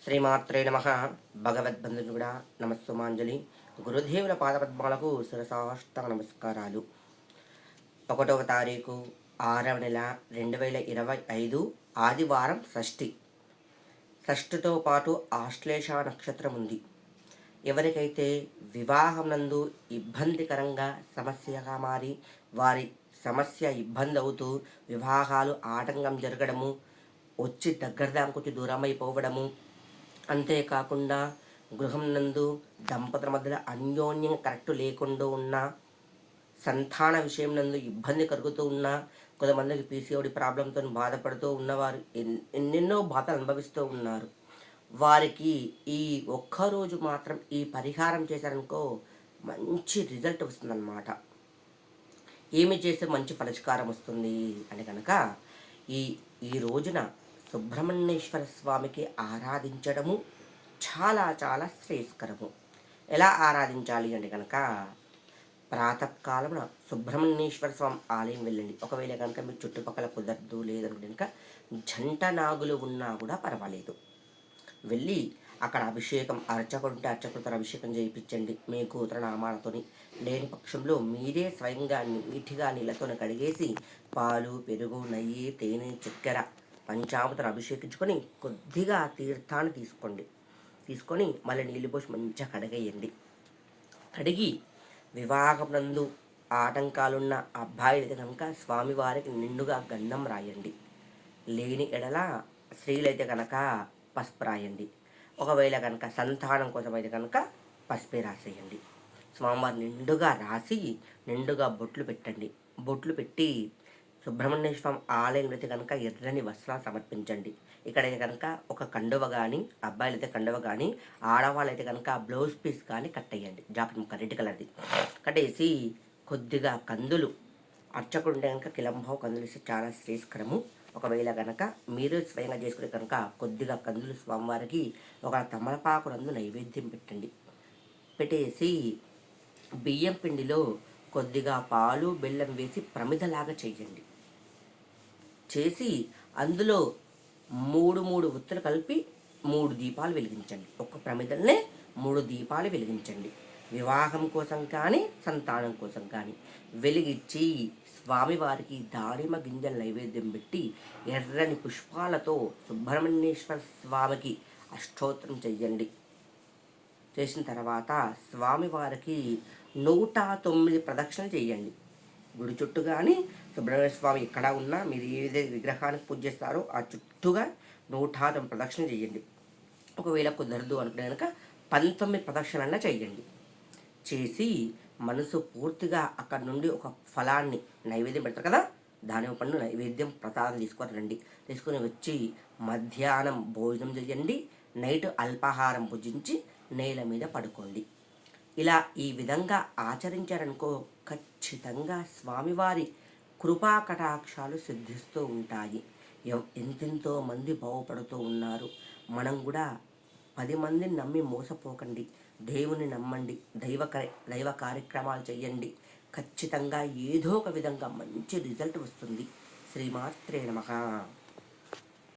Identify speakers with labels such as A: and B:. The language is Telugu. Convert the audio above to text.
A: శ్రీమాత్రే నమ. భగవద్బంధుడా నమస్సుమాంజలి. గురుదేవుల పాదపద్మాలకు శిరసాష్టాంగ నమస్కారాలు. 1వ తారీఖు 6వ నెల 2025 ఆదివారం షష్ఠి. షష్ఠితో పాటు ఆశ్లేష నక్షత్రం ఉంది. ఎవరికైతే వివాహం నందు ఇబ్బందికరంగా సమస్యగా మారి వారి సమస్య ఇబ్బంది అవుతూ వివాహాలు ఆటంకం జరగడము, వచ్చి దగ్గర దాకొచ్చి దూరం అయిపోవడము, అంతేకాకుండా గృహం నందు దంపతుల మధ్యలో అన్యోన్యం కరెక్ట్ లేకుండా ఉన్న, సంతాన విషయం నందు ఇబ్బంది కలుగుతూ ఉన్న, కొంతమందికి పీసీఓడి ప్రాబ్లంతో బాధపడుతూ ఉన్నవారు ఎన్నెన్నో బాధలు అనుభవిస్తూ ఉన్నారు. వారికి ఈ ఒక్కరోజు మాత్రం ఈ పరిహారం చేశారనుకో మంచి రిజల్ట్ వస్తుందన్నమాట. ఏమి చేస్తే మంచి పరిష్కారం వస్తుంది అని కనుక ఈ రోజున సుబ్రహ్మణ్యేశ్వర స్వామికి ఆరాధించడము చాలా చాలా శ్రేయస్కరము. ఎలా ఆరాధించాలి అంటే కనుక ప్రాతకాలమున సుబ్రహ్మణ్యేశ్వర స్వామి ఆలయం వెళ్ళండి. ఒకవేళ కనుక మీ చుట్టుపక్కల కుదరదు లేదనుకుంటే కనుక జంట నాగులు ఉన్నా కూడా పర్వాలేదు, వెళ్ళి అక్కడ అభిషేకం అర్చకుంటే అర్చకులతో అభిషేకం చేయించండి మీ కూతురు నామాలతోని. లేని పక్షంలో మీరే స్వయంగా నీటిగా నీళ్ళతో కడిగేసి పాలు, పెరుగు, నెయ్యి, తేనె, చక్కెర, పంచామృతం అభిషేకించుకొని కొద్దిగా తీర్థాన్ని తీసుకొని మళ్ళీ నీళ్ళు పోసి మంచిగా కడిగేయండి. కడిగి వివాహం నందు ఆటంకాలున్న అబ్బాయిలైతే కనుక స్వామివారికి నిండుగా గంధం రాయండి. లేని ఎడల స్త్రీలైతే కనుక పసుపు రాయండి. ఒకవేళ కనుక సంతానం కోసం అయితే కనుక పసుపే రాసేయండి. స్వామివారి నిండుగా రాసి నిండుగా బొట్లు పెట్టండి. బొట్లు పెట్టి సుబ్రహ్మణ్య స్వామి ఆలయంలో అయితే కనుక ఎర్రని వస్త్రాలు సమర్పించండి. ఇక్కడైతే కనుక ఒక కండువ కానీ, అబ్బాయిలైతే కండువ కానీ, ఆడవాళ్ళైతే కనుక బ్లౌజ్ పీస్ కానీ కట్టేయండి. జాకెట్ ముక్క రెడ్ కలర్ది కట్టేసి కొద్దిగా కందులు, అర్చకుడు కనుక కిలంబావు కందులు ఇస్తే చాలా శ్రేయస్కరము. ఒకవేళ కనుక మీరు స్వయంగా చేసుకునే కనుక కొద్దిగా కందులు స్వామివారికి ఒక తమలపాకు నందు నైవేద్యం పెట్టండి. పెట్టేసి బియ్యం పిండిలో కొద్దిగా పాలు, బెల్లం వేసి ప్రమిదలాగా చేయండి. చేసి అందులో మూడు ఒత్తులు కలిపి 3 దీపాలు వెలిగించండి. ఒక్క ప్రమిదల్నే 3 దీపాలు వెలిగించండి. వివాహం కోసం కానీ సంతానం కోసం కానీ వెలిగించి స్వామివారికి దానిమ్మ గింజల నైవేద్యం పెట్టి ఎర్రని పుష్పాలతో సుబ్రహ్మణ్యేశ్వర స్వామికి అష్టోత్తరం చెయ్యండి. చేసిన తర్వాత స్వామివారికి 109 ప్రదక్షిణలు చేయండి. గుడి చుట్టూ కానీ సుబ్రహ్మణ్య స్వామి ఎక్కడ ఉన్నా మీరు ఏదైతే విగ్రహానికి పూజ చేస్తారో ఆ చుట్టూగా 109 ప్రదక్షిణలు చేయండి. ఒకవేళ కుదరదు అనుకుంటే కనుక 19 ప్రదక్షిణలన్నా చేయండి. చేసి మనసు పూర్తిగా అక్కడ నుండి ఒక ఫలాన్ని నైవేద్యం పెడతారు కదా, దానిమ్మ పండు నైవేద్యం ప్రసాదం తీసుకొని వచ్చి మధ్యాహ్నం భోజనం చేయండి. నైట్ అల్పాహారం భుజించి నేల మీద పడుకోండి. ఇలా ఈ విధంగా ఆచరించారనుకో ఖచ్చితంగా స్వామివారి కృపా కటాక్షాలు సిద్ధిస్తూ ఉంటాయి. ఎంతెంతో మంది బాగుపడుతూ ఉన్నారు. మనం కూడా 10 మందిని నమ్మి మోసపోకండి. దేవుని నమ్మండి. దైవ కార్యక్రమాలు చేయండి. ఖచ్చితంగా ఏదో ఒక విధంగా మంచి రిజల్ట్ వస్తుంది. శ్రీమాత్రే నమః.